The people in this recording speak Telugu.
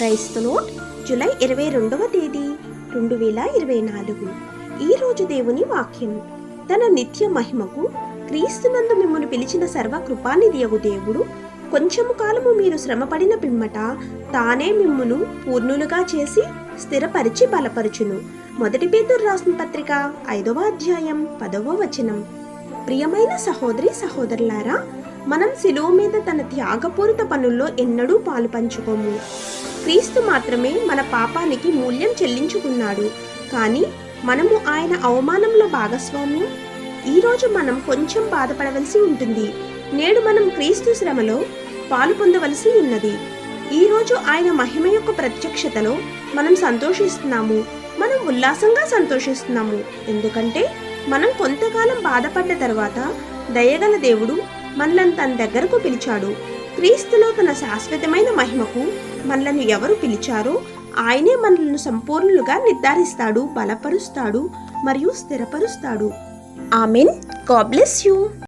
క్రైస్తలోడ్ జూలై 22వ తేదీ 2024. ఈరోజు దేవుని వాక్యం. తన నిత్య మహిమకు క్రీస్తునందు మిమ్మును పిలిచిన సర్వకృపానిధియగు దేవుడు కొంచెము కాలము మీరు శ్రమపడిన పిమ్మట తానే మిమ్మును పూర్ణులుగా చేసి స్థిరపరిచి బలపరుచును. మొదటి పేతురు రాసిన పత్రిక 5వ అధ్యాయం 10వ వచనం. ప్రియమైన సహోదరి సహోదరులారా, మనం శిలువ మీద తన త్యాగపూరిత పనుల్లో ఎన్నడూ పాలు పంచుకోము. క్రీస్తు మాత్రమే మన పాపానికి మూల్యం చెల్లించుకున్నాడు, కానీ మనము ఆయన అవమానంలో భాగస్వామ్యం. ఈరోజు మనం కొంచెం బాధపడవలసి ఉంటుంది. నేడు మనం క్రీస్తు శ్రమలో పాలు పొందవలసి ఉన్నది. ఈరోజు ఆయన మహిమ యొక్క ప్రత్యక్షతలో మనం సంతోషిస్తున్నాము. మనం ఉల్లాసంగా సంతోషిస్తున్నాము, ఎందుకంటే మనం కొంతకాలం బాధపడ్డ తర్వాత దయగల దేవుడు మనలను తన దగ్గరకు పిలిచాడు. క్రీస్తులో తన శాశ్వతమైన మహిమకు మనలను ఎవరు పిలిచారో ఆయనే మనలను సంపూర్ణులుగా నిర్ధారిస్తాడు, బలపరుస్తాడు మరియు స్థిరపరుస్తాడు. ఆమెన్. God bless you.